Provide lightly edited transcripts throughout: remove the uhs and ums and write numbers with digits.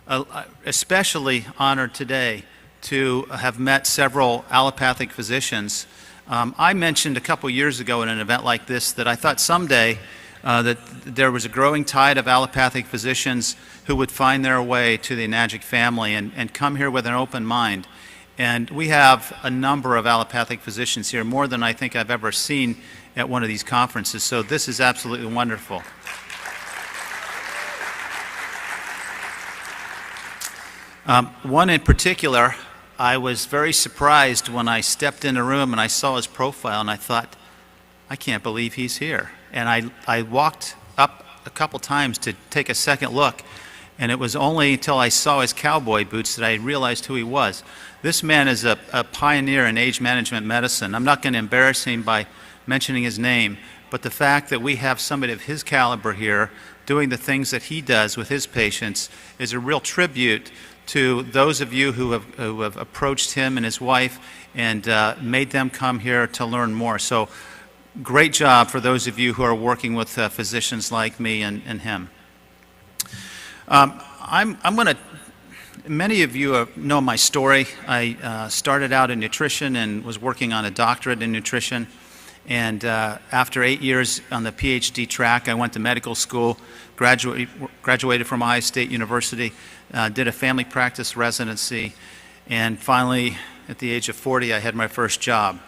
Especially honored today to have met several allopathic physicians. I mentioned a couple years ago in an event like this that I thought someday that there was a growing tide of allopathic physicians who would find their way to the Enagic family and come here with an open mind. And we have a number of allopathic physicians here, more than I think I've ever seen at one of these conferences. So this is absolutely wonderful. One in particular, I was very surprised when I stepped in a room and I saw his profile and I thought, I can't believe he's here. And I walked up a couple times to take a second look, and it was only until I saw his cowboy boots that I realized who he was. This man is a pioneer in age management medicine. I'm not going to embarrass him by mentioning his name, but the fact that we have somebody of his caliber here doing the things that he does with his patients is a real tribute to those of you who have approached him and his wife and made them come here to learn more. So great job for those of you who are working with physicians like me and him. Many of you know my story. I started out in nutrition and was working on a doctorate in nutrition. And after 8 years on the PhD track, I went to medical school, graduated from Ohio State University, did a family practice residency, and finally, at the age of 40, I had my first job.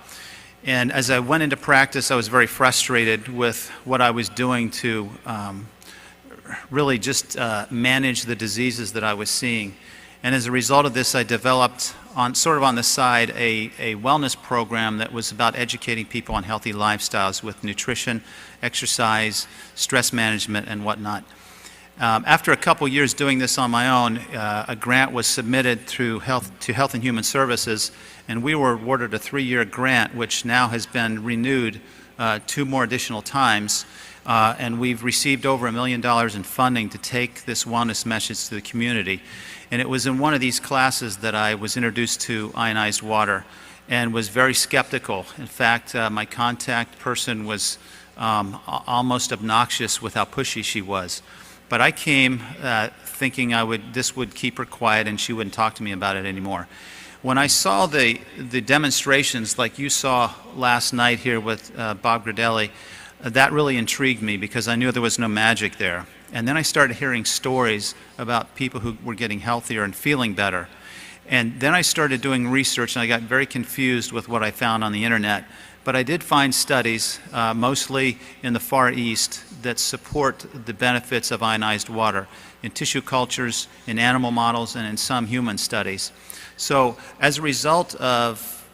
And as I went into practice, I was very frustrated with what I was doing to really just manage the diseases that I was seeing. And as a result of this, I developed, sort of on the side, a wellness program that was about educating people on healthy lifestyles with nutrition, exercise, stress management, and whatnot. After a couple years doing this on my own, a grant was submitted to Health and Human Services, and we were awarded a 3-year grant, which now has been renewed 2 more additional times. And we've received over $1 million in funding to take this wellness message to the community. And it was in one of these classes that I was introduced to ionized water and was very skeptical. In fact, my contact person was almost obnoxious with how pushy she was. But I came thinking this would keep her quiet and she wouldn't talk to me about it anymore. When I saw the demonstrations like you saw last night here with Bob Gradelli, that really intrigued me because I knew there was no magic there. And then I started hearing stories about people who were getting healthier and feeling better. And then I started doing research and I got very confused with what I found on the internet. But I did find studies, mostly in the Far East, that support the benefits of ionized water in tissue cultures, in animal models, and in some human studies. So as a result of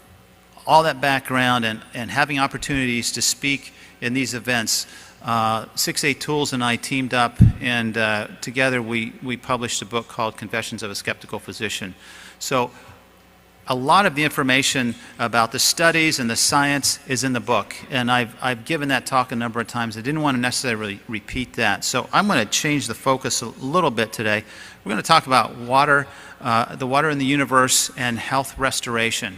all that background and having opportunities to speak in these events, 6-8 Tools and I teamed up, and together we published a book called Confessions of a Skeptical Physician. So a lot of the information about the studies and the science is in the book, and I've given that talk a number of times. I didn't want to necessarily repeat that. So I'm going to change the focus a little bit today. We're going to talk about water, the water in the universe, and health restoration.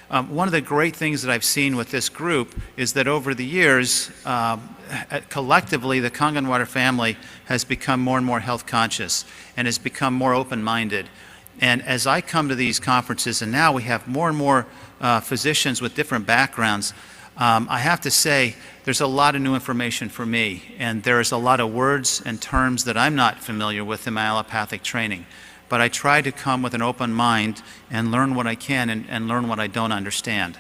One of the great things that I've seen with this group is that over the years, collectively, the Kangen water family has become more and more health conscious and has become more open-minded. And as I come to these conferences, and now we have more and more physicians with different backgrounds, I have to say there's a lot of new information for me, and there's a lot of words and terms that I'm not familiar with in my allopathic training. But I try to come with an open mind and learn what I can and learn what I don't understand.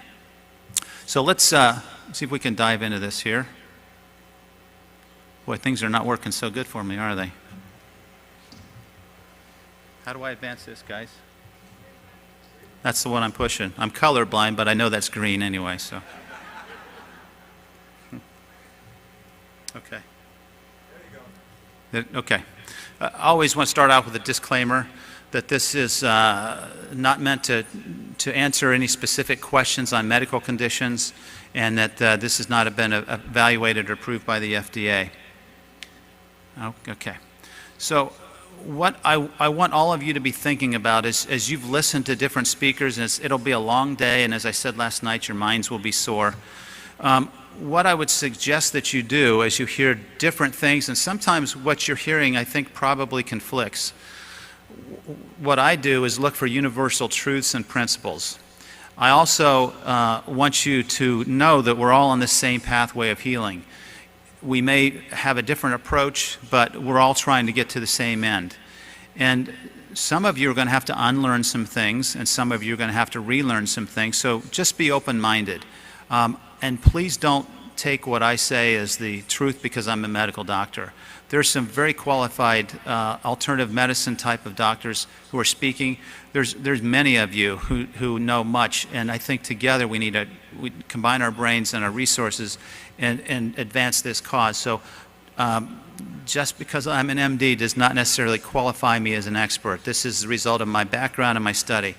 So let's see if we can dive into this here. Boy, things are not working so good for me, are they? How do I advance this, guys? That's the one I'm pushing. I'm colorblind, but I know that's green anyway, so. Okay. There you go. Okay. I always want to start out with a disclaimer that this is not meant to answer any specific questions on medical conditions, and that this has not been evaluated or approved by the FDA. Okay. So what I want all of you to be thinking about is, as you've listened to different speakers, and it'll be a long day, and as I said last night, your minds will be sore. What I would suggest that you do as you hear different things, and sometimes what you're hearing I think probably conflicts. what I do is look for universal truths and principles. I also want you to know that we're all on the same pathway of healing. We may have a different approach, but we're all trying to get to the same end. And some of you are going to have to unlearn some things, and some of you are going to have to relearn some things. So just be open-minded. And please don't take what I say as the truth because I'm a medical doctor. There's some very qualified alternative medicine type of doctors who are speaking. There's many of you who know much, and I think together we need to combine our brains and our resources and advance this cause. So just because I'm an MD does not necessarily qualify me as an expert. This is the result of my background and my study.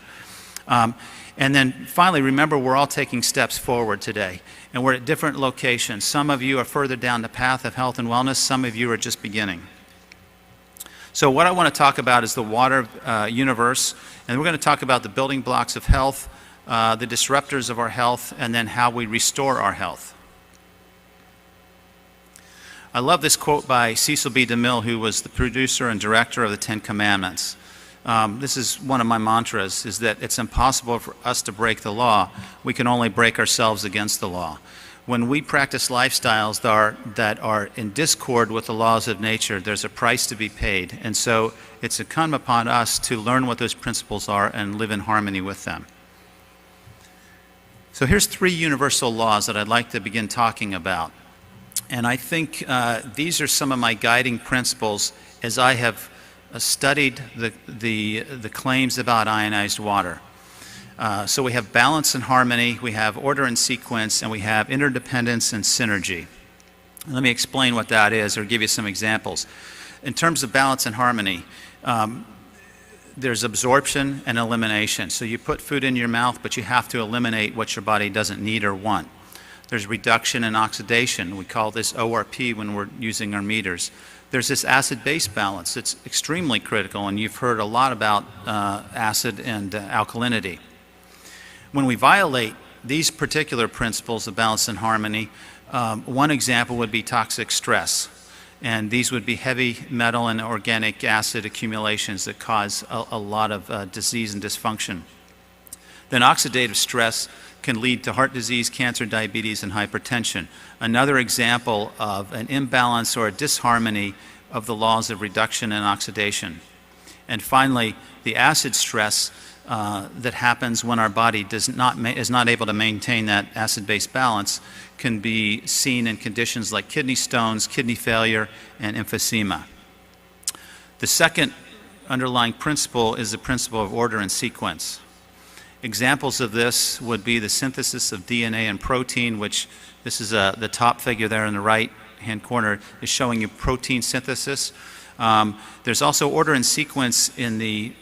And then finally, remember, we're all taking steps forward today, and we're at different locations. Some of you are further down the path of health and wellness. Some of you are just beginning. So what I want to talk about is the water universe, and we're going to talk about the building blocks of health, the disruptors of our health, and then how we restore our health. I love this quote by Cecil B. DeMille, who was the producer and director of the Ten Commandments. This is one of my mantras, is that it's impossible for us to break the law. We can only break ourselves against the law. When we practice lifestyles that are in discord with the laws of nature, there's a price to be paid. And so it's incumbent upon us to learn what those principles are and live in harmony with them. So here's 3 universal laws that I'd like to begin talking about. And I think these are some of my guiding principles as I have studied the claims about ionized water. So we have balance and harmony, we have order and sequence, and we have interdependence and synergy. Let me explain what that is or give you some examples. In terms of balance and harmony, there's absorption and elimination. So you put food in your mouth, but you have to eliminate what your body doesn't need or want. There's reduction and oxidation. We call this ORP when we're using our meters. There's this acid-base balance. It's extremely critical, and you've heard a lot about acid and alkalinity. When we violate these particular principles of balance and harmony, one example would be toxic stress. And these would be heavy metal and organic acid accumulations that cause a lot of disease and dysfunction. Then oxidative stress can lead to heart disease, cancer, diabetes, and hypertension. Another example of an imbalance or a disharmony of the laws of reduction and oxidation. And finally, the acid stress that happens when our body is not able to maintain that acid-base balance can be seen in conditions like kidney stones, kidney failure, and emphysema. The second underlying principle is the principle of order and sequence. Examples of this would be the synthesis of DNA and protein, which this is the top figure there in the right-hand corner is showing you protein synthesis. There's also order and sequence in the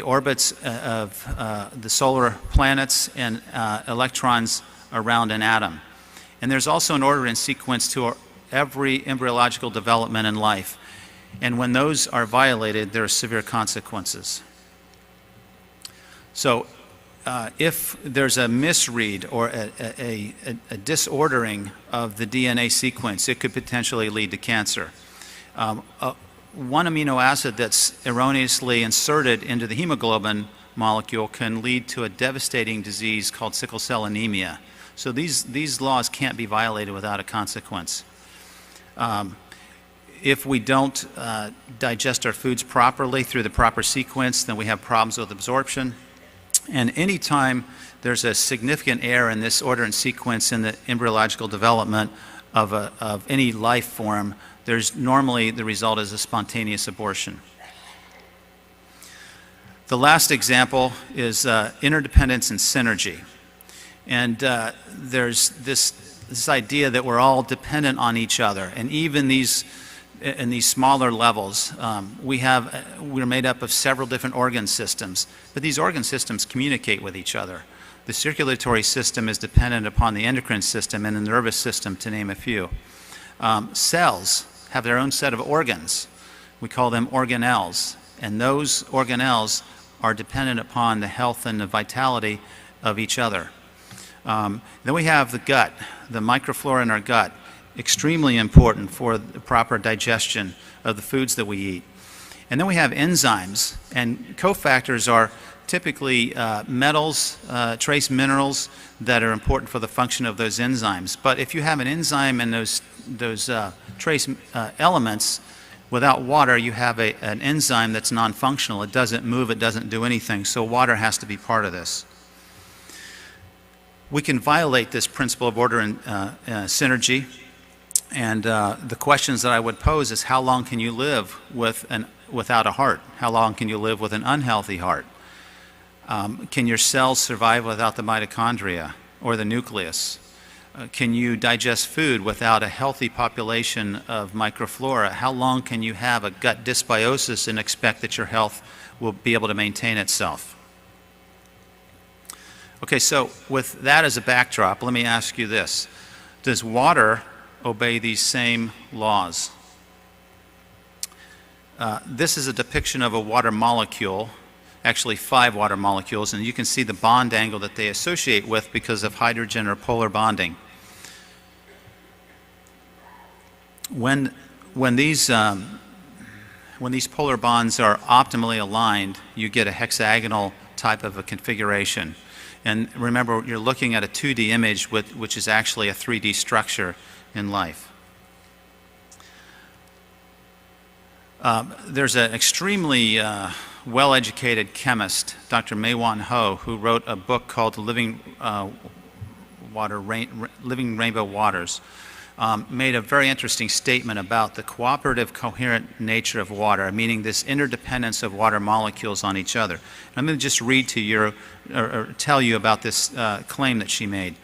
orbits of the solar planets and electrons around an atom. And there's also an order and sequence to every embryological development in life. And when those are violated, there are severe consequences. So if there's a misread or a disordering of the DNA sequence, it could potentially lead to cancer. One amino acid that's erroneously inserted into the hemoglobin molecule can lead to a devastating disease called sickle cell anemia. So these laws can't be violated without a consequence. If we don't digest our foods properly through the proper sequence, then we have problems with absorption. And anytime there's a significant error in this order and sequence in the embryological development of any life form, there's normally the result is a spontaneous abortion. The last example is interdependence and synergy. And there's this idea that we're all dependent on each other. And even in these smaller levels, we're made up of several different organ systems, but these organ systems communicate with each other. The circulatory system is dependent upon the endocrine system and the nervous system, to name a few. Cells have their own set of organs. We call them organelles, and those organelles are dependent upon the health and the vitality of each other. Then we have the gut, the microflora in our gut, extremely important for the proper digestion of the foods that we eat. And then we have enzymes, and cofactors are typically metals, trace minerals that are important for the function of those enzymes. But if you have an enzyme and those trace elements, without water you have an enzyme that's non-functional. It doesn't move, it doesn't do anything, so water has to be part of this. We can violate this principle of order and synergy, and the questions that I would pose is, how long can you live without a heart? How long can you live with an unhealthy heart? Can your cells survive without the mitochondria or the nucleus? Can you digest food without a healthy population of microflora? How long can you have a gut dysbiosis and expect that your health will be able to maintain itself? Okay, so with that as a backdrop, let me ask you this. Does water obey these same laws? This is a depiction of a water molecule, actually 5 water molecules, and you can see the bond angle that they associate with because of hydrogen or polar bonding. When these polar bonds are optimally aligned, you get a hexagonal type of a configuration. And remember, you're looking at a 2D image which is actually a 3D structure in life. There's an extremely well-educated chemist, Dr. Mei-Wan Ho, who wrote a book called Living Rainbow Waters. Made a very interesting statement about the cooperative, coherent nature of water, meaning this interdependence of water molecules on each other. And I'm going to just read to you or tell you about this claim that she made.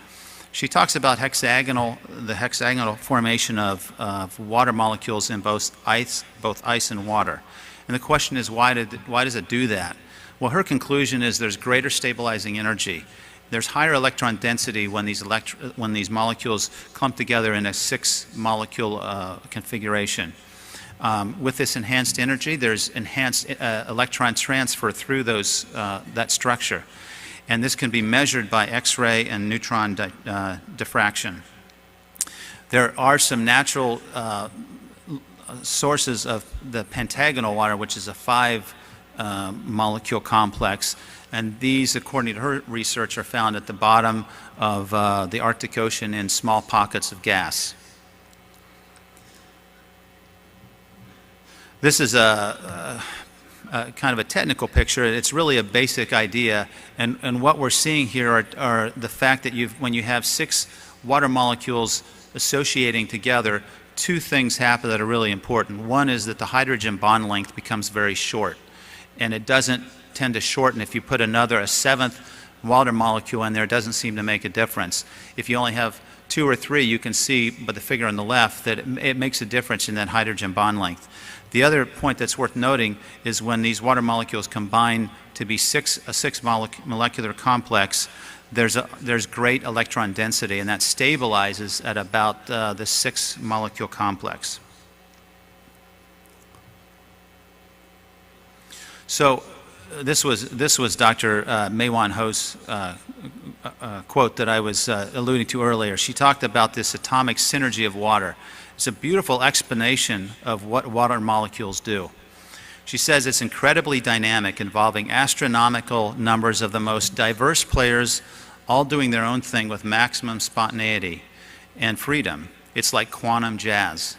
She talks about the hexagonal formation of water molecules in both ice and water. And the question is, why does it do that? Well, her conclusion is there's greater stabilizing energy. There's higher electron density when these molecules clump together in a 6-molecule configuration. With this enhanced energy, there's enhanced electron transfer through that structure. And this can be measured by X-ray and neutron diffraction. There are some natural sources of the pentagonal water, which is a 5-molecule complex. And these, according to her research, are found at the bottom of the Arctic Ocean in small pockets of gas. This is a kind of a technical picture. It's really a basic idea. And what we're seeing here are the fact that when you have 6 water molecules associating together, 2 things happen that are really important. One is that the hydrogen bond length becomes very short, and it doesn't tend to shorten if you put a 7th water molecule in there. It doesn't seem to make a difference. If you only have 2 or 3, you can see by the figure on the left that it makes a difference in that hydrogen bond length. The other point that's worth noting is when these water molecules combine to be a 6-molecular complex, there's great electron density, and that stabilizes at about the 6-molecule complex. So this was Dr. Mei-Wan Ho's quote that I was alluding to earlier. She talked about this atomic synergy of water. It's a beautiful explanation of what water molecules do. She says it's incredibly dynamic, involving astronomical numbers of the most diverse players, all doing their own thing with maximum spontaneity and freedom. It's like quantum jazz,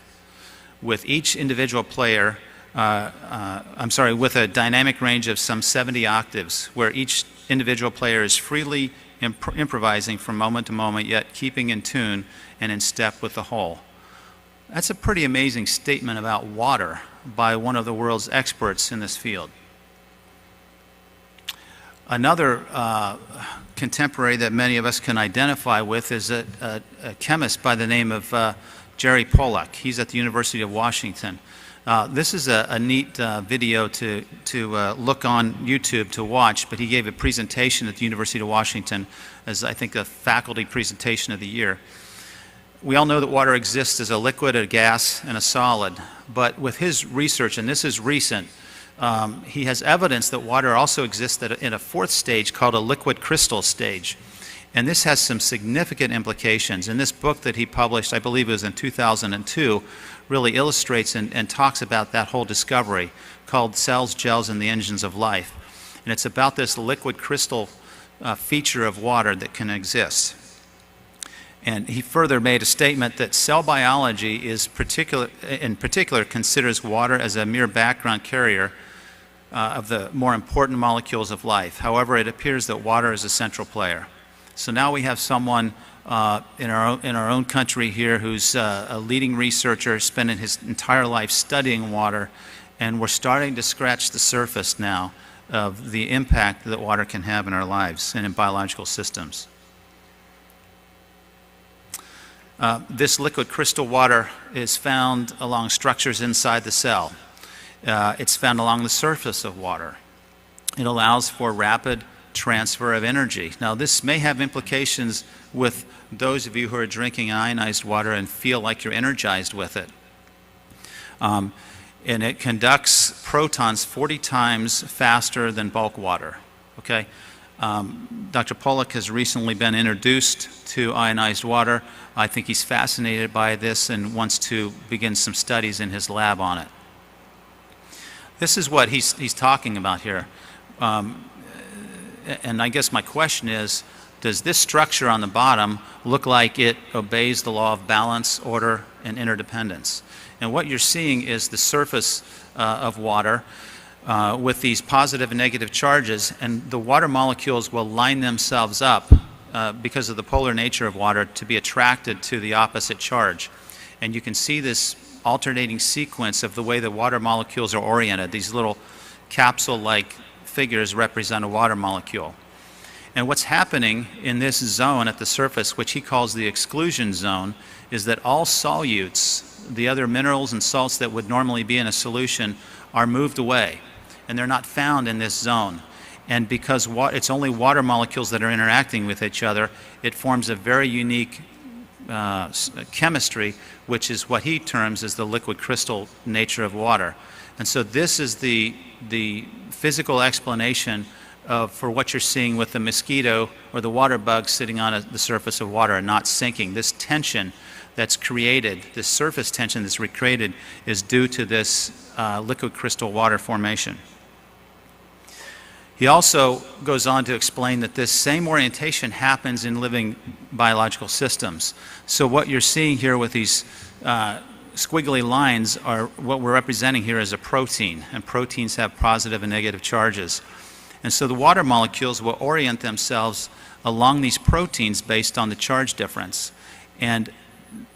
with each individual player with a dynamic range of some 70 octaves, where each individual player is freely improvising from moment to moment, yet keeping in tune and in step with the whole. That's a pretty amazing statement about water by one of the world's experts in this field. Another contemporary that many of us can identify with is a chemist by the name of Jerry Pollack. He's at the University of Washington. This is a neat video to look on YouTube to watch, but he gave a presentation at the University of Washington as, I think, a faculty presentation of the year. We all know that water exists as a liquid, a gas, and a solid, but with his research, and this is recent, he has evidence that water also exists in a 4th stage called a liquid crystal stage. And this has some significant implications. And this book that he published, I believe it was in 2002, really illustrates and talks about that whole discovery, called Cells, Gels, and the Engines of Life. And it's about this liquid crystal feature of water that can exist. And he further made a statement that cell biology in particular considers water as a mere background carrier of the more important molecules of life. However, it appears that water is a central player. So now we have someone in our own country here who's a leading researcher, spending his entire life studying water, and we're starting to scratch the surface now of the impact that water can have in our lives and in biological systems. This liquid crystal water is found along structures inside the cell. It's found along the surface of water. It allows for rapid transfer of energy. Now, this may have implications with those of you who are drinking ionized water and feel like you're energized with it. And it conducts protons 40 times faster than bulk water. Okay? Dr. Pollack has recently been introduced to ionized water. I think he's fascinated by this and wants to begin some studies in his lab on it. This is what he's talking about here. And I guess my question is, does this structure on the bottom look like it obeys the law of balance, order, and interdependence? And what you're seeing is the surface of water with these positive and negative charges, and the water molecules will line themselves up because of the polar nature of water to be attracted to the opposite charge. And you can see this alternating sequence of the way the water molecules are oriented. These little capsule-like figures represent a water molecule. And what's happening in this zone at the surface, which he calls the exclusion zone, is that all solutes, the other minerals and salts that would normally be in a solution, are moved away, and they're not found in this zone. And because it's only water molecules that are interacting with each other, it forms a very unique chemistry, which is what he terms as the liquid crystal nature of water. And so this is the physical explanation for what you're seeing with the mosquito or the water bug sitting on the surface of water and not sinking. This tension that's created, this surface tension that's recreated, is due to this liquid crystal water formation. He also goes on to explain that this same orientation happens in living biological systems. So what you're seeing here with these squiggly lines are what we're representing here as a protein, and proteins have positive and negative charges. And so the water molecules will orient themselves along these proteins based on the charge difference, and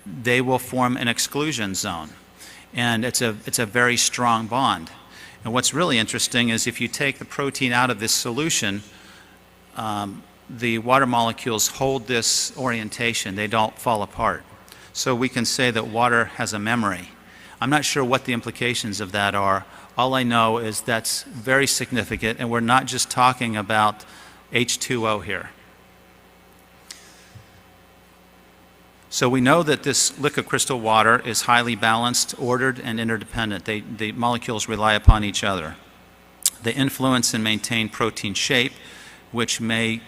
they will form an exclusion zone. And it's a very strong bond. And what's really interesting is if you take the protein out of this solution, the water molecules hold this orientation. They don't fall apart. So we can say that water has a memory. I'm not sure what the implications of that are. All I know is that's very significant, and we're not just talking about H2O here. So we know that this liquid crystal water is highly balanced, ordered, and interdependent. The molecules rely upon each other. They influence and maintain protein shape, which may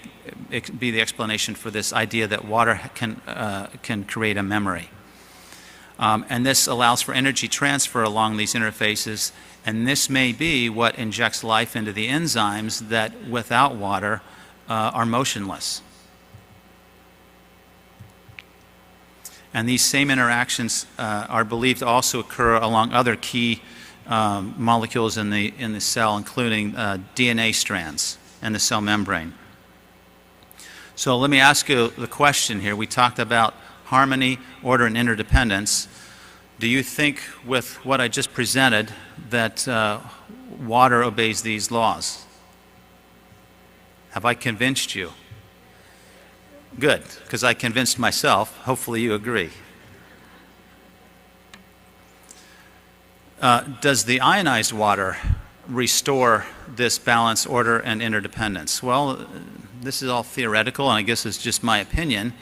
be the explanation for this idea that water can create a memory. And this allows for energy transfer along these interfaces, and this may be what injects life into the enzymes that, without water, are motionless. And these same interactions are believed to also occur along other key molecules in the cell, including DNA strands and the cell membrane. So let me ask you the question here. We talked about harmony, order, and interdependence. Do you think, with what I just presented, that water obeys these laws? Have I convinced you? Good, because I convinced myself. Hopefully you agree. Does the ionized water restore this balance, order, and interdependence? Well, this is all theoretical, and I guess it's just my opinion,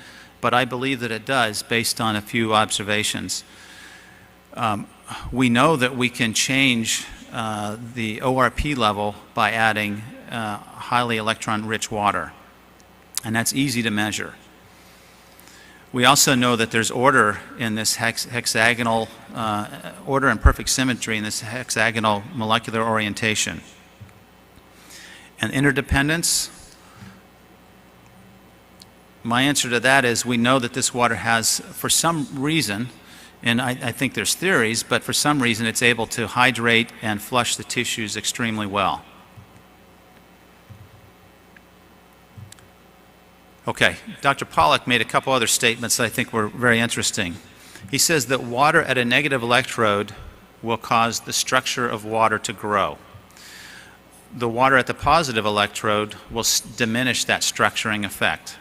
but I believe that it does based on a few observations. We know that we can change the ORP level by adding highly electron-rich water. and that's easy to measure. We also know that there's order in this hexagonal, order and perfect symmetry in this hexagonal molecular orientation. And interdependence, my answer to that is we know that this water has, for some reason, and I think there's theories, but for some reason it's able to hydrate and flush the tissues extremely well. Okay, Dr. Pollack made a couple other statements that I think were very interesting. He says that water at a negative electrode will cause the structure of water to grow. The water at the positive electrode will diminish that structuring effect.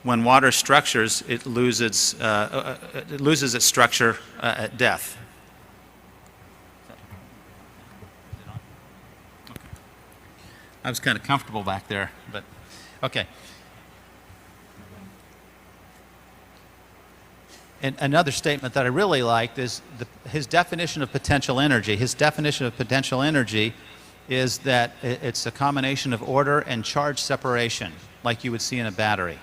When water structures, it loses its structure at death. I was kind of comfortable back there, but okay. And another statement that I really liked is his definition of potential energy. His definition of potential energy is that it's a combination of order and charge separation, like you would see in a battery.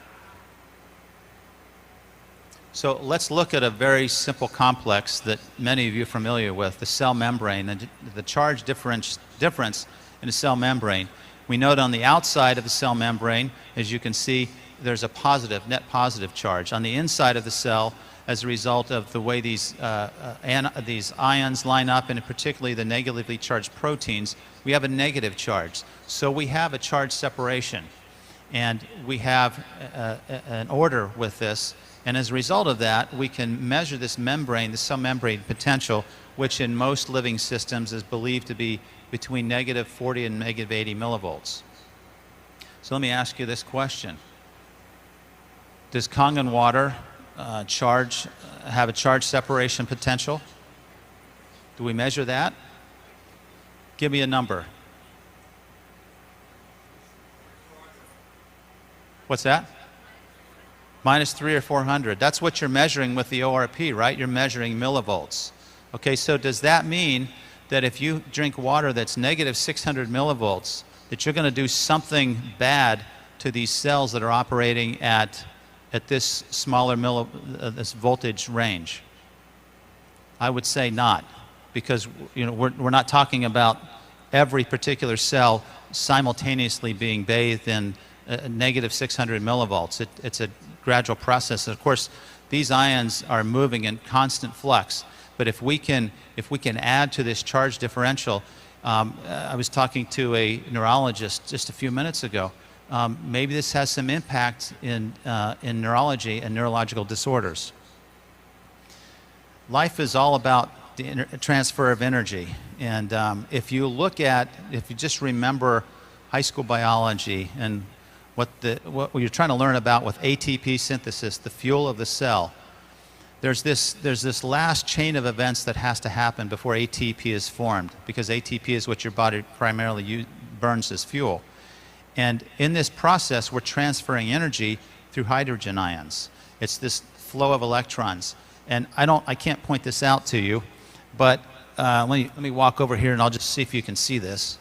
So let's look at a very simple complex that many of you are familiar with, the cell membrane, and the charge difference in the cell membrane. We note on the outside of the cell membrane, as you can see, there's a positive, net positive charge. On the inside of the cell, as a result of the way these ions line up, and particularly the negatively charged proteins, we have a negative charge. So we have a charge separation, and we have an order with this. And as a result of that, we can measure this membrane, the cell membrane potential, which in most living systems is believed to be between negative 40 and negative 80 millivolts. So let me ask you this question. Does Kangen water have a charge separation potential? Do we measure that? Give me a number. What's that? Minus 300 or 400. That's what you're measuring with the ORP, right? You're measuring millivolts. Okay, so does that mean that if you drink water that's negative 600 millivolts, that you're going to do something bad to these cells that are operating at this smaller this voltage range? I would say not, because we're not talking about every particular cell simultaneously being bathed in negative 600 millivolts. It's a gradual process. And of course, these ions are moving in constant flux. But if we can add to this charge differential, I was talking to a neurologist just a few minutes ago. Maybe this has some impact in neurology and neurological disorders. Life is all about the transfer of energy. And if you just remember high school biology and what you're trying to learn about with ATP synthesis, the fuel of the cell, there's this last chain of events that has to happen before ATP is formed, because ATP is what your body primarily burns as fuel. And in this process, we're transferring energy through hydrogen ions. It's this flow of electrons. And I can't point this out to you, but let me walk over here and I'll just see if you can see this.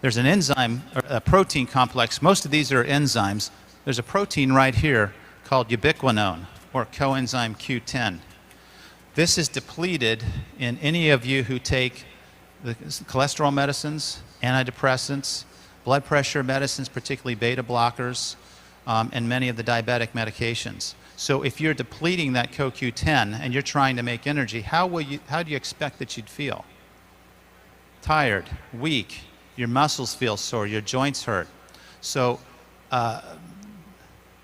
There's an enzyme, a protein complex. Most of these are enzymes. There's a protein right here called ubiquinone, or coenzyme Q10. This is depleted in any of you who take the cholesterol medicines, antidepressants, blood pressure medicines, particularly beta blockers, and many of the diabetic medications. So if you're depleting that CoQ10 and you're trying to make energy, how do you expect that you'd feel? Tired, weak, your muscles feel sore, your joints hurt. So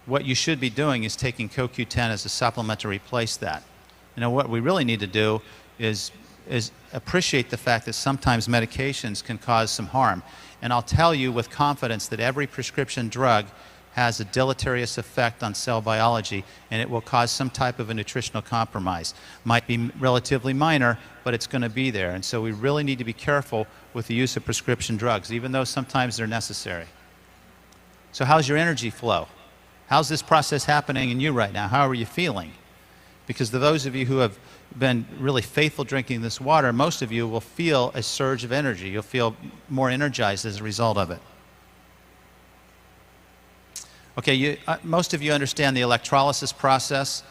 what you should be doing is taking CoQ10 as a supplement to replace that. What we really need to do is appreciate the fact that sometimes medications can cause some harm. And I'll tell you with confidence that every prescription drug has a deleterious effect on cell biology, and it will cause some type of a nutritional compromise. Might be relatively minor, but it's going to be there. And so we really need to be careful with the use of prescription drugs, even though sometimes they're necessary. So how's your energy flow? How's this process happening in you right now? How are you feeling? Because those of you who have been really faithful drinking this water, most of you will feel a surge of energy. You'll feel more energized as a result of it. Okay, most of you understand the electrolysis process.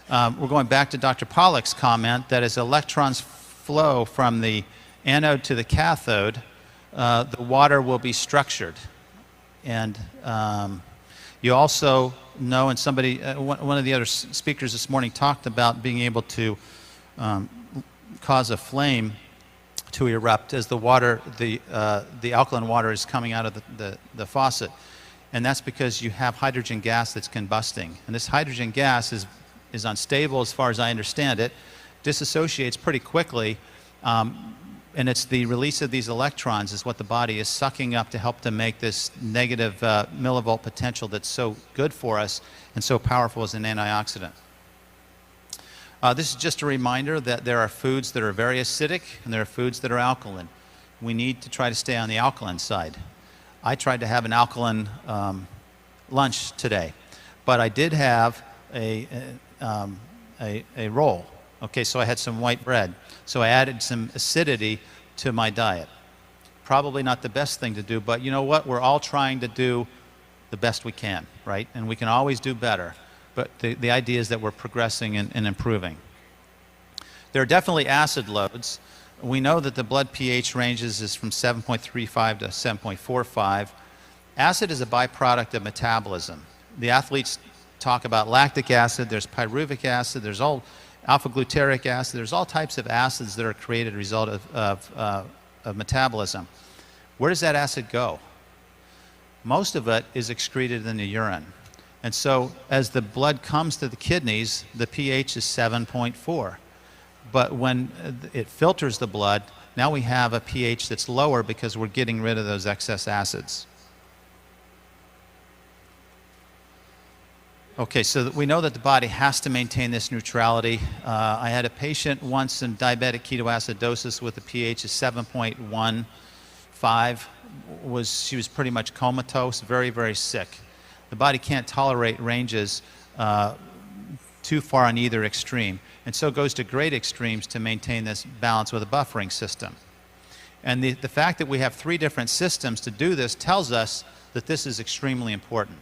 We're going back to Dr. Pollack's comment that as electrons flow from the anode to the cathode, the water will be structured. And you also know, and somebody, one of the other speakers this morning talked about being able to cause a flame to erupt as the water, the alkaline water is coming out of the faucet. And that's because you have hydrogen gas that's combusting. And this hydrogen gas is unstable as far as I understand it, disassociates pretty quickly, and it's the release of these electrons is what the body is sucking up to help to make this negative millivolt potential that's so good for us and so powerful as an antioxidant. This is just a reminder that there are foods that are very acidic and there are foods that are alkaline. We need to try to stay on the alkaline side. I tried to have an alkaline lunch today, but I did have a roll. Okay, so I had some white bread. So I added some acidity to my diet. Probably not the best thing to do, but you know what? We're all trying to do the best we can, right? And we can always do better. But the idea is that we're progressing and improving. There are definitely acid loads. We know that the blood pH ranges is from 7.35 to 7.45. Acid is a byproduct of metabolism. The athletes talk about lactic acid, there's pyruvic acid, there's all alpha-glutaric acid, there's all types of acids that are created as a result of metabolism. Where does that acid go? Most of it is excreted in the urine. And so as the blood comes to the kidneys, the pH is 7.4. But when it filters the blood, now we have a pH that's lower because we're getting rid of those excess acids. Okay, so we know that the body has to maintain this neutrality. I had a patient once in diabetic ketoacidosis with a pH of 7.15. She was pretty much comatose, very, very sick. The body can't tolerate ranges too far on either extreme, and so goes to great extremes to maintain this balance with a buffering system. And the fact that we have 3 different systems to do this tells us that this is extremely important.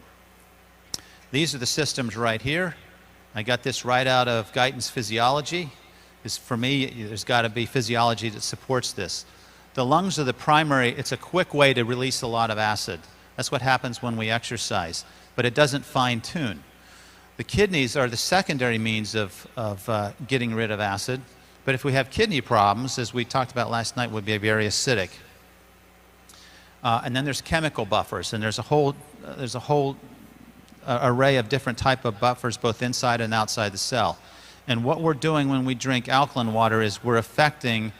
These are the systems right here. I got this right out of Guyton's physiology. For me, there's got to be physiology that supports this. The lungs are the primary, it's a quick way to release a lot of acid. That's what happens when we exercise, but it doesn't fine-tune. The kidneys are the secondary means of getting rid of acid, but if we have kidney problems, as we talked about last night, would be very acidic. And then there's chemical buffers, and there's a whole array of different type of buffers both inside and outside the cell. And what we're doing when we drink alkaline water is we're affecting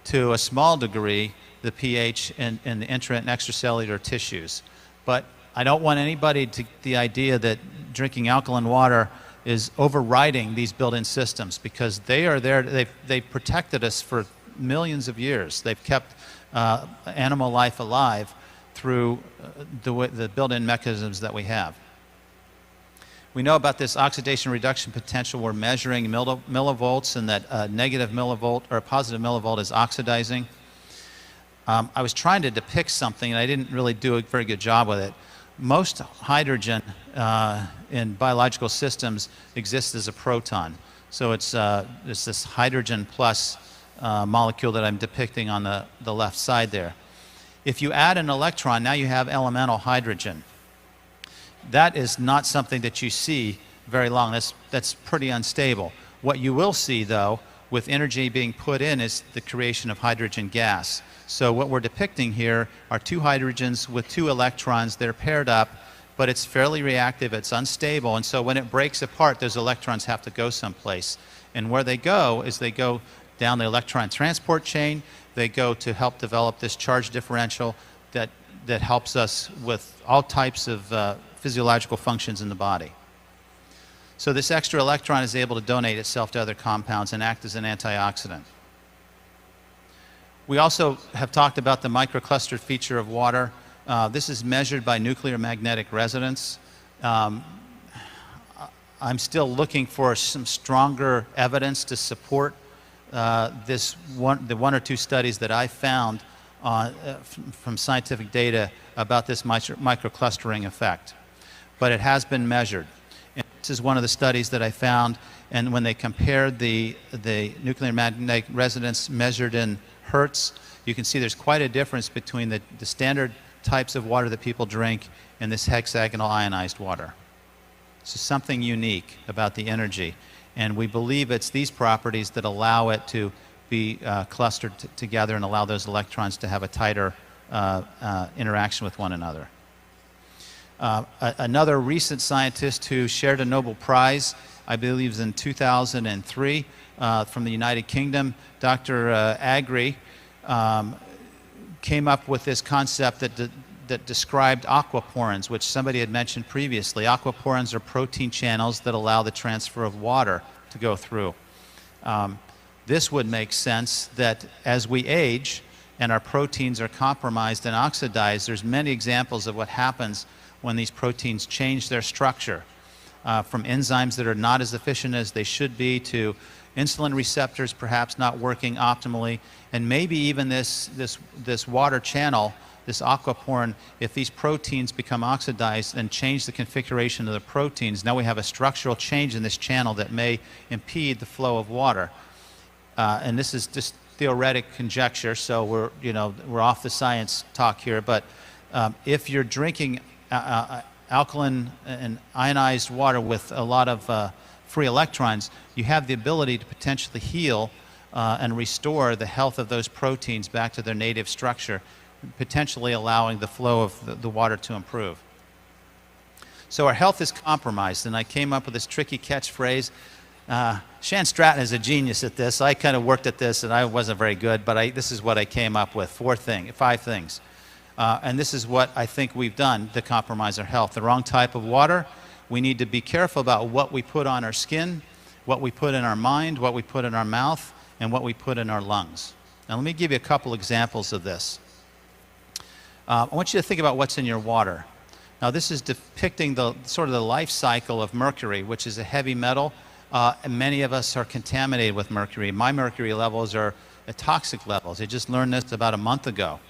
to a small degree the pH in the intra and extracellular tissues. But I don't want anybody to the idea that drinking alkaline water is overriding these built-in systems, because they are there. They've protected us for millions of years. They've kept animal life alive through the built-in mechanisms that we have. We know about this oxidation reduction potential. We're measuring millivolts, and that negative millivolt or positive millivolt is oxidizing. I was trying to depict something, and I didn't really do a very good job with it. Most hydrogen in biological systems exists as a proton. So it's this hydrogen plus molecule that I'm depicting on the left side there. If you add an electron, now you have elemental hydrogen. That is not something that you see very long. That's pretty unstable. What you will see, though, with energy being put in, is the creation of hydrogen gas. So what we're depicting here are 2 hydrogens with 2 electrons. They're paired up, but it's fairly reactive, it's unstable, and so when it breaks apart, those electrons have to go someplace. And where they go is they go down the electron transport chain. They go to help develop this charge differential that helps us with all types of physiological functions in the body. So this extra electron is able to donate itself to other compounds and act as an antioxidant. We also have talked about the microclustered feature of water. This is measured by nuclear magnetic resonance. I'm still looking for some stronger evidence to support the 1 or 2 studies that I found from scientific data about this microclustering effect. but it has been measured. And this is one of the studies that I found, and when they compared the nuclear magnetic resonance measured in hertz, you can see there's quite a difference between the standard types of water that people drink and this hexagonal ionized water. So something unique about the energy, and we believe it's these properties that allow it to be clustered together and allow those electrons to have a tighter interaction with one another. Another recent scientist who shared a Nobel Prize, I believe it was in 2003, from the United Kingdom, Dr. Agri, came up with this concept that described aquaporins, which somebody had mentioned previously. Aquaporins are protein channels that allow the transfer of water to go through. This would make sense that as we age and our proteins are compromised and oxidized, there's many examples of what happens when these proteins change their structure, from enzymes that are not as efficient as they should be to insulin receptors perhaps not working optimally, and maybe even this water channel, this aquaporin, if these proteins become oxidized and change the configuration of the proteins, now we have a structural change in this channel that may impede the flow of water. And this is just theoretic conjecture, so we're off the science talk here, but if you're drinking alkaline and ionized water with a lot of free electrons, you have the ability to potentially heal and restore the health of those proteins back to their native structure, potentially allowing the flow of the water to improve. So our health is compromised, and I came up with this tricky catchphrase. Shan Stratton is a genius at this. I kind of worked at this, and I wasn't very good, but this is what I came up with, 5 things. And this is what I think we've done to compromise our health. The wrong type of water. We need to be careful about what we put on our skin, what we put in our mind, what we put in our mouth, and what we put in our lungs. Now let me give you a couple examples of this. I want you to think about what's in your water. Now this is depicting sort of the life cycle of mercury, which is a heavy metal, and many of us are contaminated with mercury. My mercury levels are at toxic levels. I just learned this about a month ago.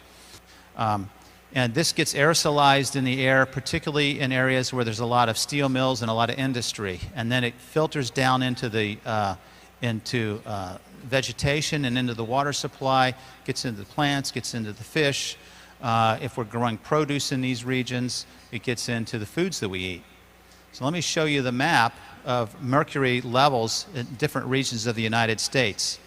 And this gets aerosolized in the air, particularly in areas where there's a lot of steel mills and a lot of industry. And then it filters down into vegetation and into the water supply, gets into the plants, gets into the fish. If we're growing produce in these regions, it gets into the foods that we eat. So let me show you the map of mercury levels in different regions of the United States.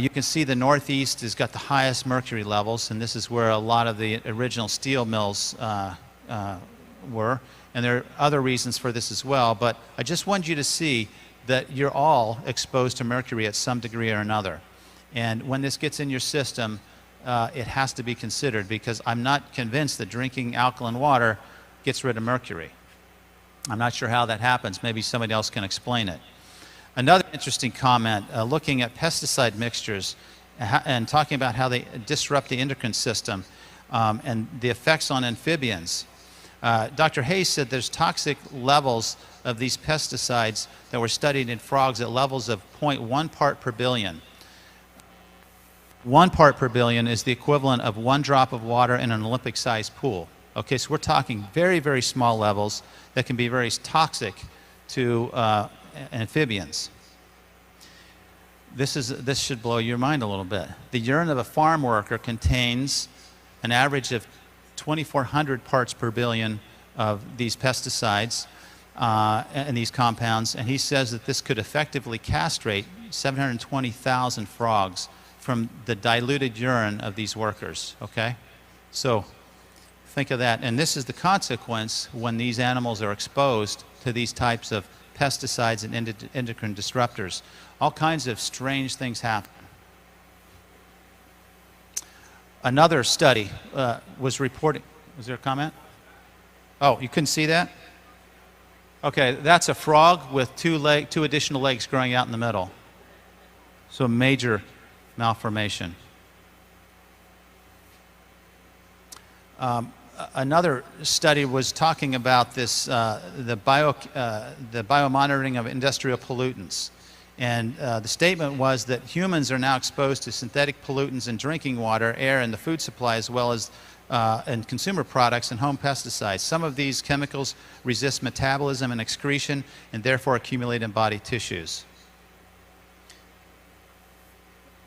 You can see the Northeast has got the highest mercury levels, and this is where a lot of the original steel mills were. And there are other reasons for this as well, but I just want you to see that you're all exposed to mercury at some degree or another. And when this gets in your system, it has to be considered, because I'm not convinced that drinking alkaline water gets rid of mercury. I'm not sure how that happens. Maybe somebody else can explain it. Another interesting comment, looking at pesticide mixtures and talking about how they disrupt the endocrine system and the effects on amphibians. Dr. Hayes said there's toxic levels of these pesticides that were studied in frogs at levels of 0.1 part per billion. 1 part per billion is the equivalent of 1 drop of water in an Olympic-sized pool. Okay, so we're talking very, very small levels that can be very toxic to amphibians. This should blow your mind a little bit. The urine of a farm worker contains an average of 2,400 parts per billion of these pesticides and these compounds, and he says that this could effectively castrate 720,000 frogs from the diluted urine of these workers, okay? So think of that, and this is the consequence when these animals are exposed to these types of pesticides and endocrine disruptors. All kinds of strange things happen. Another study was reporting. Was there a comment? Oh, you couldn't see that? Okay, that's a frog with two additional legs growing out in the middle. So a major malformation. Another study was talking about this, the biomonitoring of industrial pollutants. And the statement was that humans are now exposed to synthetic pollutants in drinking water, air, and the food supply, as well as and consumer products and home pesticides. Some of these chemicals resist metabolism and excretion and therefore accumulate in body tissues.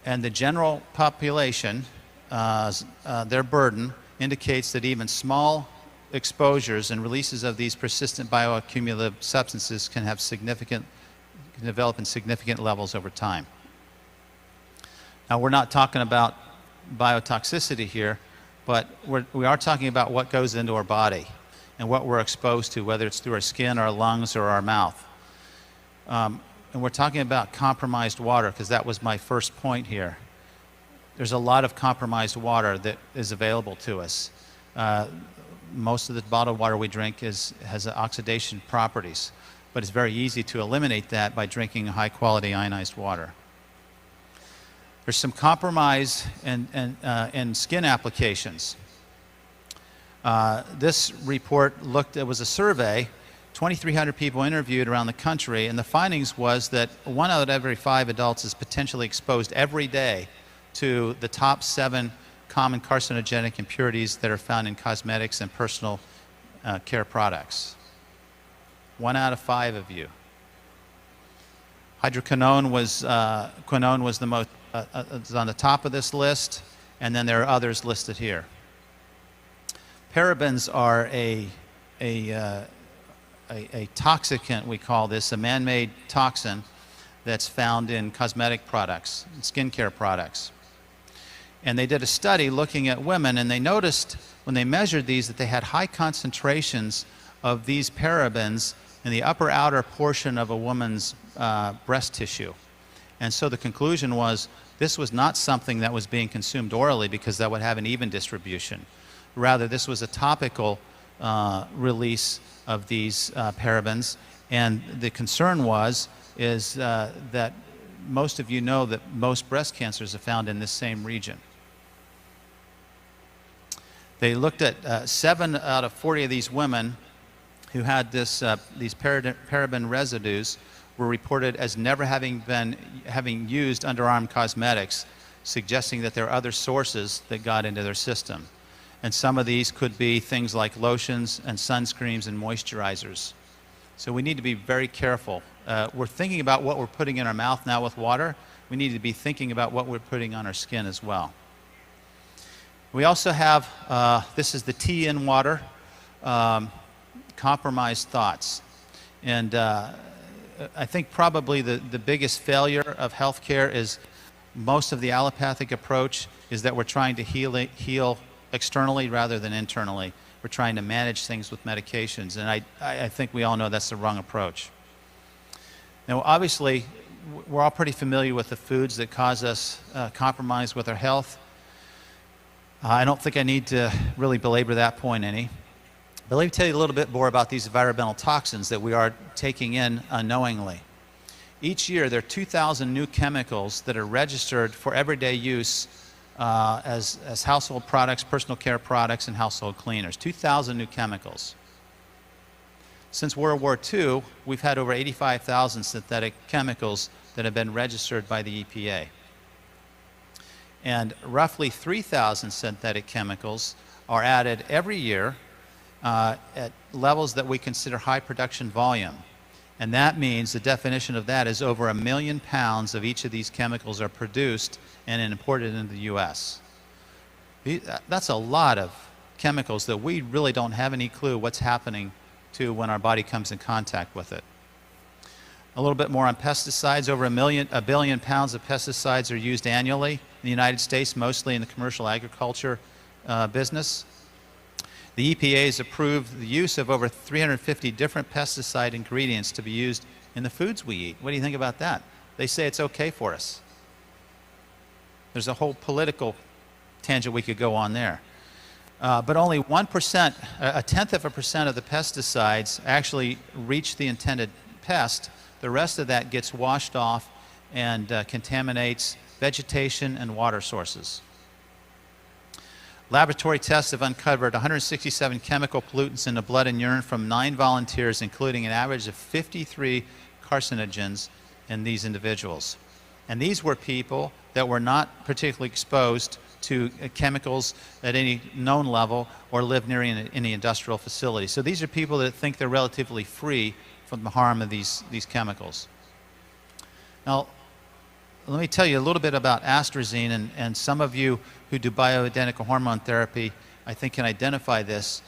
And the general population, their burden indicates that even small exposures and releases of these persistent bioaccumulative substances can develop in significant levels over time. Now, we're not talking about biotoxicity here, but we are talking about what goes into our body and what we're exposed to, whether it's through our skin, our lungs, or our mouth. And we're talking about compromised water, because that was my first point here. There's a lot of compromised water that is available to us. Most of the bottled water we drink has oxidation properties, but it's very easy to eliminate that by drinking high-quality ionized water. There's some compromise in skin applications. This report it was a survey, 2,300 people interviewed around the country, and the findings was that 1 out of every 5 adults is potentially exposed every day to the top 7 common carcinogenic impurities that are found in cosmetics and personal care products. 1 out of 5 of you. Hydroquinone was the most on the top of this list, and then there are others listed here. Parabens are a toxicant, we call this, a man-made toxin that's found in cosmetic products, skincare products. And they did a study looking at women, and they noticed when they measured these that they had high concentrations of these parabens in the upper outer portion of a woman's breast tissue. And so the conclusion was this was not something that was being consumed orally, because that would have an even distribution. Rather, this was a topical release of these parabens, and the concern is that most of you know that most breast cancers are found in this same region. They looked at 7 out of 40 of these women who had these paraben residues were reported as never having used underarm cosmetics, suggesting that there are other sources that got into their system. And some of these could be things like lotions and sunscreens and moisturizers. So we need to be very careful. We're thinking about what we're putting in our mouth now with water. We need to be thinking about what we're putting on our skin as well. We also have, this is the tea in water, compromised thoughts. And I think probably the biggest failure of healthcare is most of the allopathic approach is that we're trying to heal externally rather than internally. We're trying to manage things with medications, and I think we all know that's the wrong approach. Now, obviously, we're all pretty familiar with the foods that cause us compromise with our health. I don't think I need to really belabor that point any. But let me tell you a little bit more about these environmental toxins that we are taking in unknowingly. Each year, there are 2,000 new chemicals that are registered for everyday use as household products, personal care products, and household cleaners. 2,000 new chemicals. Since World War II, we've had over 85,000 synthetic chemicals that have been registered by the EPA. And roughly 3,000 synthetic chemicals are added every year at levels that we consider high production volume. And that means the definition of that is over 1 million pounds of each of these chemicals are produced and imported into the U.S. That's a lot of chemicals that we really don't have any clue what's happening to when our body comes in contact with it. A little bit more on pesticides. Over 1 billion pounds of pesticides are used annually in the United States, mostly in the commercial agriculture business. The EPA has approved the use of over 350 different pesticide ingredients to be used in the foods we eat. What do you think about that? They say it's okay for us. There's a whole political tangent we could go on there. But only 1%, a tenth of a percent of the pesticides actually reach the intended pest. The rest of that gets washed off and contaminates vegetation and water sources. Laboratory tests have uncovered 167 chemical pollutants in the blood and urine from 9 volunteers, including an average of 53 carcinogens in these individuals. And these were people that were not particularly exposed to chemicals at any known level or live near any industrial facility. So these are people that think they're relatively free from the harm of these chemicals. Now, let me tell you a little bit about atrazine, and some of you who do bioidentical hormone therapy, I think, can identify this.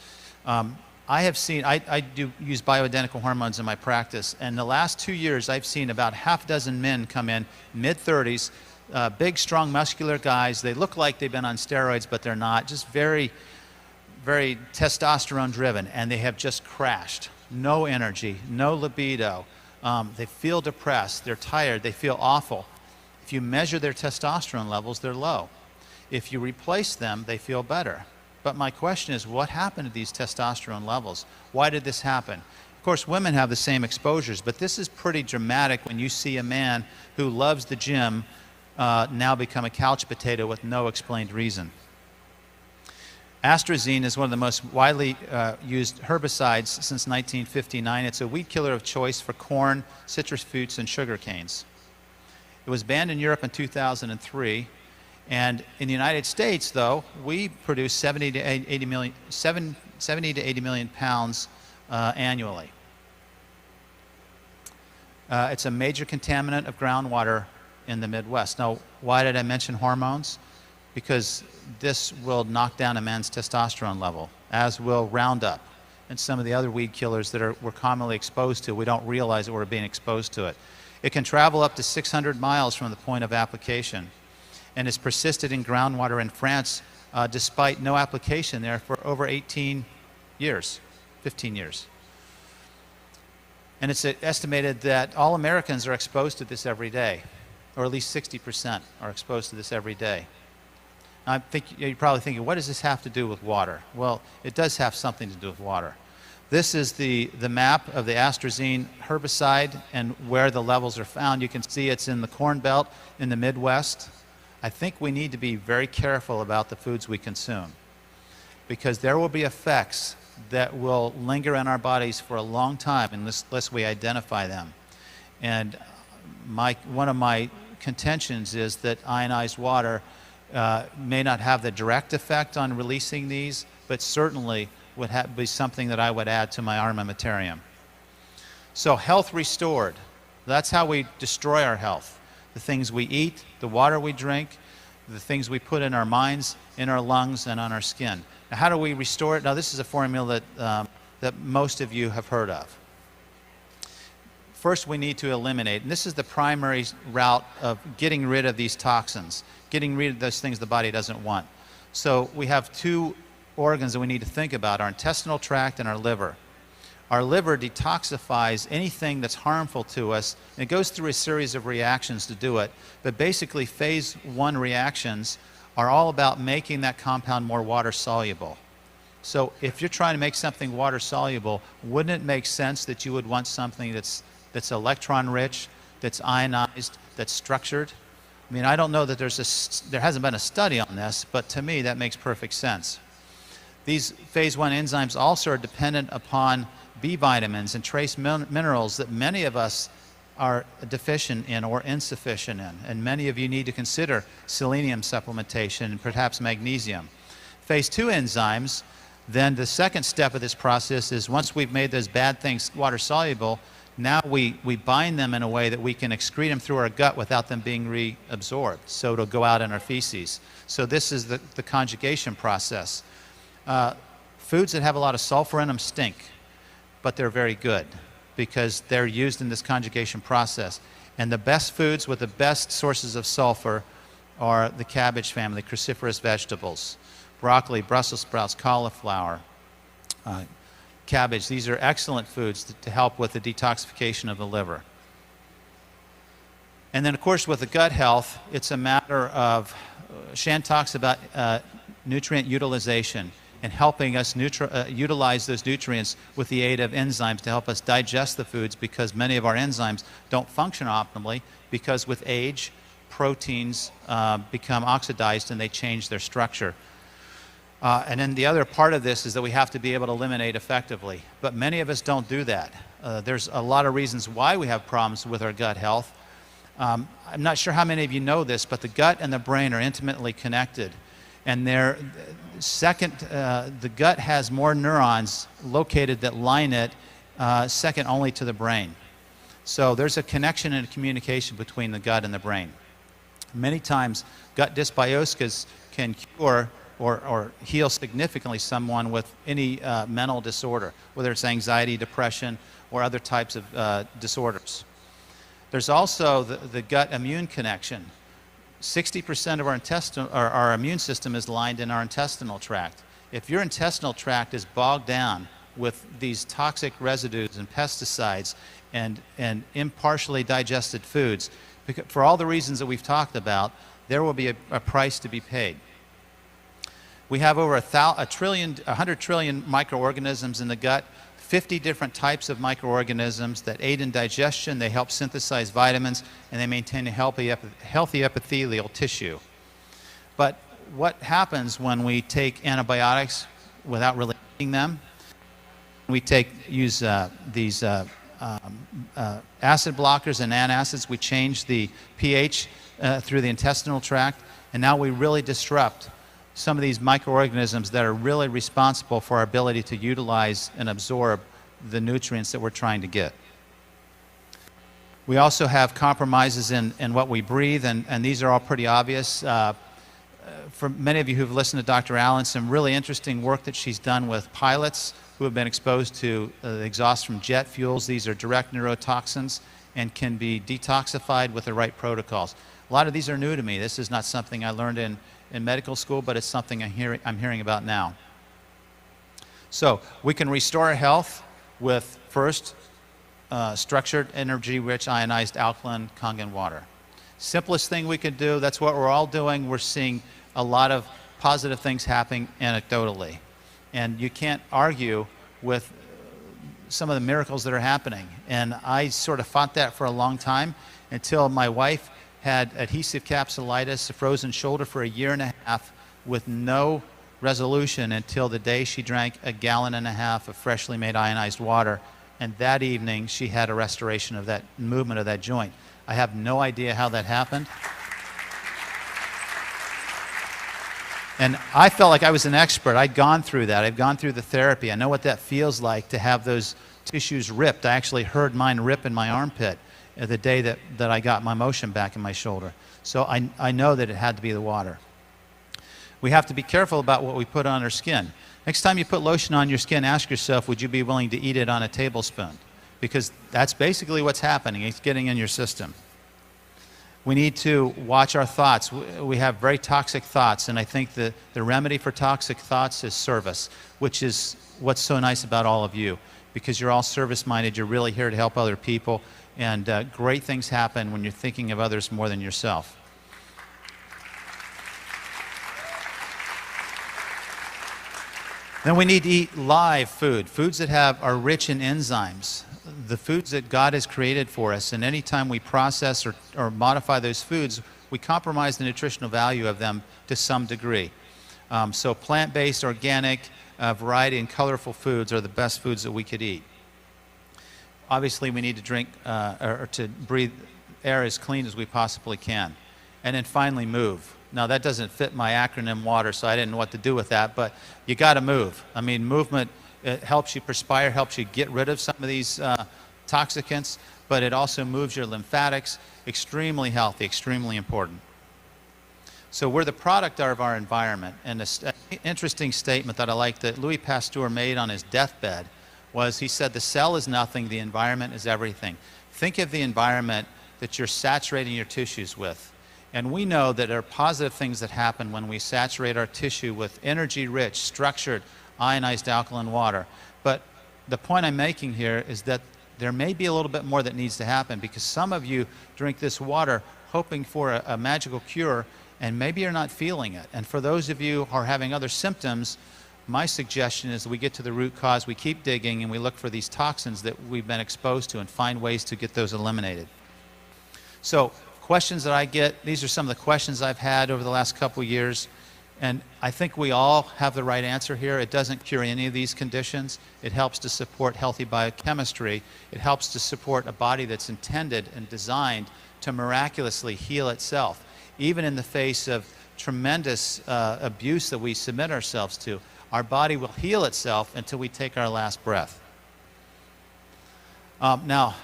I do use bioidentical hormones in my practice, and the last 2 years I've seen about half a dozen men come in, mid-30s, big, strong, muscular guys. They look like they've been on steroids, but they're not, just very, very testosterone driven, and they have just crashed. No energy, no libido. They feel depressed, they're tired, they feel awful. If you measure their testosterone levels, they're low. If you replace them, they feel better. But my question is, what happened to these testosterone levels? Why did this happen? Of course, women have the same exposures, but this is pretty dramatic when you see a man who loves the gym now become a couch potato with no explained reason. Atrazine is one of the most widely used herbicides since 1959. It's a weed killer of choice for corn, citrus fruits, and sugar canes. It was banned in Europe in 2003. And in the United States, though, we produce 70 to 80 million pounds annually. It's a major contaminant of groundwater in the Midwest. Now, why did I mention hormones? Because this will knock down a man's testosterone level, as will Roundup and some of the other weed killers that we're commonly exposed to. We don't realize that we're being exposed to it. It can travel up to 600 miles from the point of application, and has persisted in groundwater in France despite no application there for over 18 years, 15 years. And it's estimated that all Americans are exposed to this every day, or at least 60% are exposed to this every day. I think you're probably thinking, what does this have to do with water? Well, it does have something to do with water. This is the map of the atrazine herbicide and where the levels are found. You can see it's in the Corn Belt in the Midwest. I think we need to be very careful about the foods we consume, because there will be effects that will linger in our bodies for a long time unless we identify them. And one of my contentions is that ionized water may not have the direct effect on releasing these, but certainly would be something that I would add to my armamentarium. So health restored, that's how we destroy our health. The things we eat, the water we drink, the things we put in our minds, in our lungs, and on our skin. Now, how do we restore it? Now, this is a formula that most of you have heard of. First, we need to eliminate, and this is the primary route of getting rid of these toxins, getting rid of those things the body doesn't want. So we have two organs that we need to think about, our intestinal tract and our liver. Our liver detoxifies anything that's harmful to us, and it goes through a series of reactions to do it, but basically phase 1 reactions are all about making that compound more water soluble. So if you're trying to make something water soluble, wouldn't it make sense that you would want something that's electron rich, that's ionized, that's structured? I mean, I don't know that there hasn't been a study on this, but to me that makes perfect sense. These phase 1 enzymes also are dependent upon B vitamins and trace minerals that many of us are deficient in or insufficient in, and many of you need to consider selenium supplementation and perhaps magnesium. Phase 2 enzymes, then the second step of this process is once we've made those bad things water soluble, now we bind them in a way that we can excrete them through our gut without them being reabsorbed, so it'll go out in our feces. So this is the conjugation process. Foods that have a lot of sulfur in them stink, but they're very good because they're used in this conjugation process. And the best foods with the best sources of sulfur are the cabbage family, cruciferous vegetables, broccoli, Brussels sprouts, cauliflower, cabbage. These are excellent foods to help with the detoxification of the liver. And then, of course, with the gut health, it's a matter of, Shan talks about nutrient utilization and helping us utilize those nutrients with the aid of enzymes to help us digest the foods, because many of our enzymes don't function optimally because with age, proteins become oxidized and they change their structure. And then the other part of this is that we have to be able to eliminate effectively. But many of us don't do that. There's a lot of reasons why we have problems with our gut health. I'm not sure how many of you know this, but the gut and the brain are intimately connected. And the gut has more neurons located that line it, second only to the brain. So there's a connection and a communication between the gut and the brain. Many times, gut dysbiosis can cure or heal significantly someone with any mental disorder, whether it's anxiety, depression, or other types of disorders. There's also the gut immune connection. 60% of our immune system is lined in our intestinal tract. If your intestinal tract is bogged down with these toxic residues and pesticides and impartially digested foods, for all the reasons that we've talked about, there will be a price to be paid. We have over 100 trillion microorganisms in the gut, 50 different types of microorganisms that aid in digestion, they help synthesize vitamins, and they maintain a healthy epithelial tissue. But what happens when we take antibiotics without really eating them? We use these acid blockers and antacids. We change the pH through the intestinal tract, and now we really disrupt some of these microorganisms that are really responsible for our ability to utilize and absorb the nutrients that we're trying to get. We also have compromises in what we breathe, and these are all pretty obvious. For many of you who've listened to Dr. Allen, some really interesting work that she's done with pilots who have been exposed to the exhaust from jet fuels. These are direct neurotoxins and can be detoxified with the right protocols. A lot of these are new to me. This is not something I learned in medical school, but it's something I'm hearing about now. So we can restore our health with, first, structured, energy-rich, ionized alkaline Kangen water. Simplest thing we could do, that's what we're all doing. We're seeing a lot of positive things happening anecdotally. And you can't argue with some of the miracles that are happening. And I sort of fought that for a long time until my wife had adhesive capsulitis, a frozen shoulder for 1.5 years with no resolution until the day she drank 1.5 gallons of freshly made ionized water. And that evening, she had a restoration of that movement of that joint. I have no idea how that happened. And I felt like I was an expert. I'd gone through that. I've gone through the therapy. I know what that feels like to have those tissues ripped. I actually heard mine rip in my armpit the day that I got my motion back in my shoulder. So I know that it had to be the water. We have to be careful about what we put on our skin. Next time you put lotion on your skin, ask yourself, would you be willing to eat it on a tablespoon? Because that's basically what's happening. It's getting in your system. We need to watch our thoughts. We have very toxic thoughts, and I think the remedy for toxic thoughts is service, which is what's so nice about all of you, because you're all service-minded. You're really here to help other people, and great things happen when you're thinking of others more than yourself. Then we need to eat live food, foods that are rich in enzymes, the foods that God has created for us. And anytime we process or modify those foods, we compromise the nutritional value of them to some degree. So plant-based, organic, variety, and colorful foods are the best foods that we could eat. Obviously, we need to drink or to breathe air as clean as we possibly can. And then finally, move. Now, that doesn't fit my acronym WATER, so I didn't know what to do with that, but you got to move. I mean, movement, it helps you perspire, helps you get rid of some of these toxicants, but it also moves your lymphatics. Extremely healthy, extremely important. So we're the product of our environment. And an interesting statement that I like that Louis Pasteur made on his deathbed was he said, the cell is nothing, the environment is everything. Think of the environment that you're saturating your tissues with. And we know that there are positive things that happen when we saturate our tissue with energy-rich, structured, ionized alkaline water. But the point I'm making here is that there may be a little bit more that needs to happen, because some of you drink this water hoping for a magical cure, and maybe you're not feeling it. And for those of you who are having other symptoms, my suggestion is that we get to the root cause, we keep digging, and we look for these toxins that we've been exposed to and find ways to get those eliminated. So, questions that I get, these are some of the questions I've had over the last couple years, and I think we all have the right answer here. It doesn't cure any of these conditions. It helps to support healthy biochemistry. It helps to support a body that's intended and designed to miraculously heal itself, even in the face of tremendous abuse that we submit ourselves to. Our body will heal itself until we take our last breath. Now,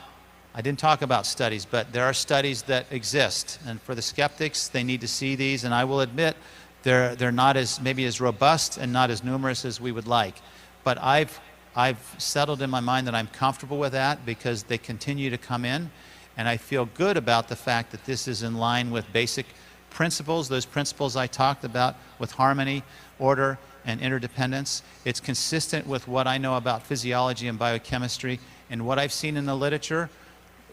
I didn't talk about studies, but there are studies that exist. And for the skeptics, they need to see these. And I will admit, they're not as maybe as robust and not as numerous as we would like. But I've settled in my mind that I'm comfortable with that because they continue to come in. And I feel good about the fact that this is in line with basic principles, those principles I talked about with harmony, order, and interdependence. It's consistent with what I know about physiology and biochemistry, and what I've seen in the literature,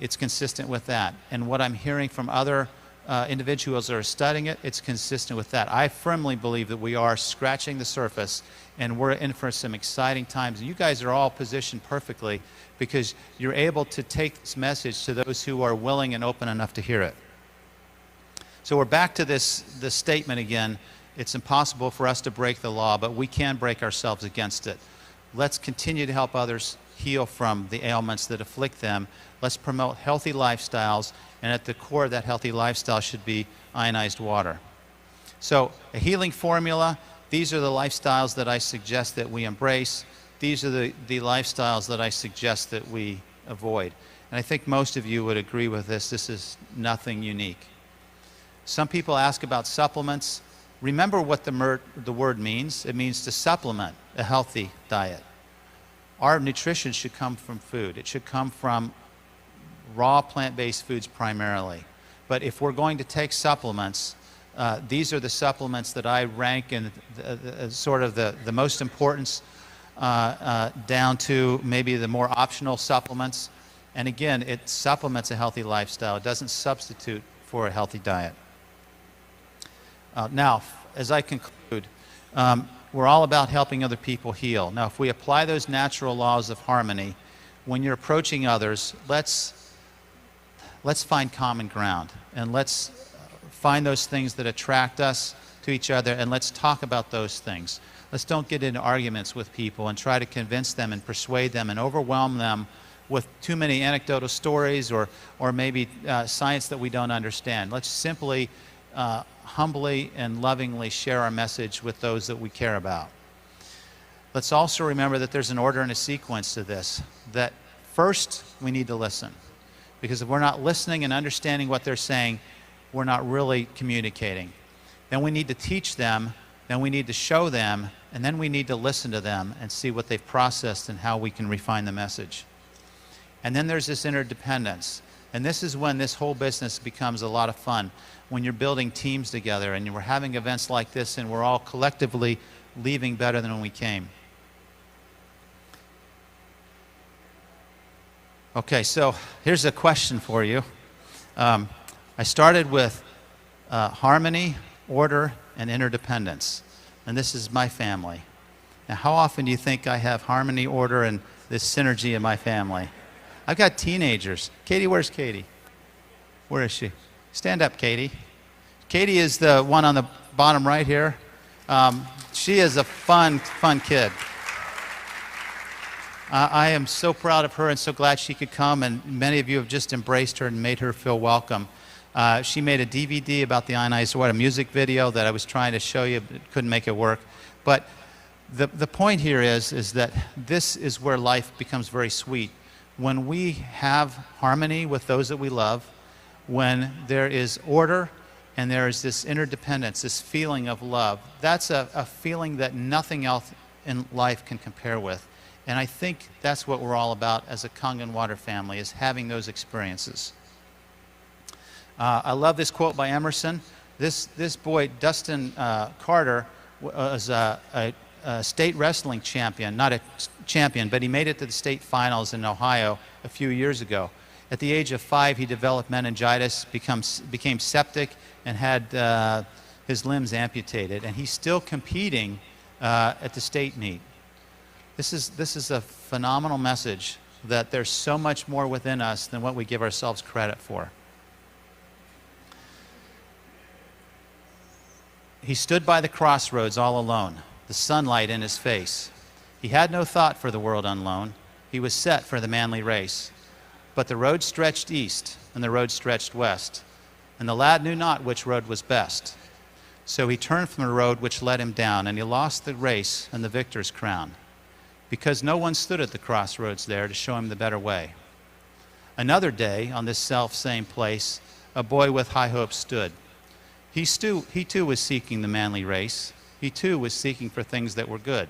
it's consistent with that. And what I'm hearing from other individuals that are studying it, it's consistent with that. I firmly believe that we are scratching the surface, and we're in for some exciting times. And you guys are all positioned perfectly because you're able to take this message to those who are willing and open enough to hear it. So we're back to this statement again. It's impossible for us to break the law, but we can break ourselves against it. Let's continue to help others heal from the ailments that afflict them. Let's promote healthy lifestyles, and at the core of that healthy lifestyle should be ionized water. So a healing formula, these are the lifestyles that I suggest that we embrace. These are the lifestyles that I suggest that we avoid. And I think most of you would agree with this. This is nothing unique. Some people ask about supplements. Remember what the word means. It means to supplement a healthy diet. Our nutrition should come from food. It should come from raw plant-based foods primarily. But if we're going to take supplements, these are the supplements that I rank in sort of the most importance down to maybe the more optional supplements. And again, it supplements a healthy lifestyle. It doesn't substitute for a healthy diet. Now, as I conclude, we're all about helping other people heal. Now, if we apply those natural laws of harmony, when you're approaching others, let's find common ground, and let's find those things that attract us to each other, and let's talk about those things. Let's don't get into arguments with people and try to convince them and persuade them and overwhelm them with too many anecdotal stories or maybe science that we don't understand. Let's simply humbly and lovingly share our message with those that we care about. Let's also remember that there's an order and a sequence to this, that first we need to listen. Because if we're not listening and understanding what they're saying, we're not really communicating. Then we need to teach them, then we need to show them, and then we need to listen to them and see what they've processed and how we can refine the message. And then there's this interdependence. And this is when this whole business becomes a lot of fun, when you're building teams together and we're having events like this and we're all collectively leaving better than when we came. Okay, so here's a question for you. I started with harmony, order, and interdependence. And this is my family. Now, how often do you think I have harmony, order, and this synergy in my family? I've got teenagers. Katie, where's Katie? Where is she? Stand up, Katie. Katie is the one on the bottom right here. She is a fun kid. I am so proud of her and so glad she could come, and many of you have just embraced her and made her feel welcome. She made a DVD about the ionized water, a music video that I was trying to show you, but couldn't make it work. But the point here is that this is where life becomes very sweet. When we have harmony with those that we love, when there is order and there is this interdependence, this feeling of love, that's a feeling that nothing else in life can compare with. And I think that's what we're all about as a Kangen Water family, is having those experiences. I love this quote by Emerson. This boy, Dustin Carter, was a state wrestling champion, not a champion, but he made it to the state finals in Ohio a few years ago. At the age of 5, he developed meningitis, became septic, and had his limbs amputated. And he's still competing at the state meet. This is a phenomenal message that there's so much more within us than what we give ourselves credit for. He stood by the crossroads all alone, the sunlight in his face. He had no thought for the world unknown. He was set for the manly race. But the road stretched east, and the road stretched west, and the lad knew not which road was best. So he turned from the road which led him down, and he lost the race and the victor's crown, because no one stood at the crossroads there to show him the better way. Another day, on this self-same place, a boy with high hopes stood. He too was seeking the manly race. He too was seeking for things that were good.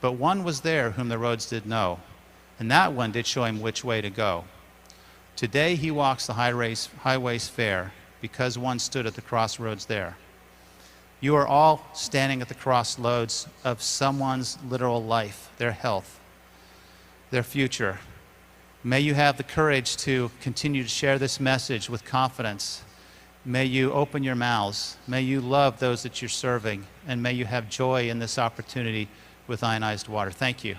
But one was there whom the roads did know, and that one did show him which way to go. Today he walks the highways fair, because one stood at the crossroads there. You are all standing at the crossroads of someone's literal life, their health, their future. May you have the courage to continue to share this message with confidence. May you open your mouths. May you love those that you're serving. And may you have joy in this opportunity with ionized water. Thank you.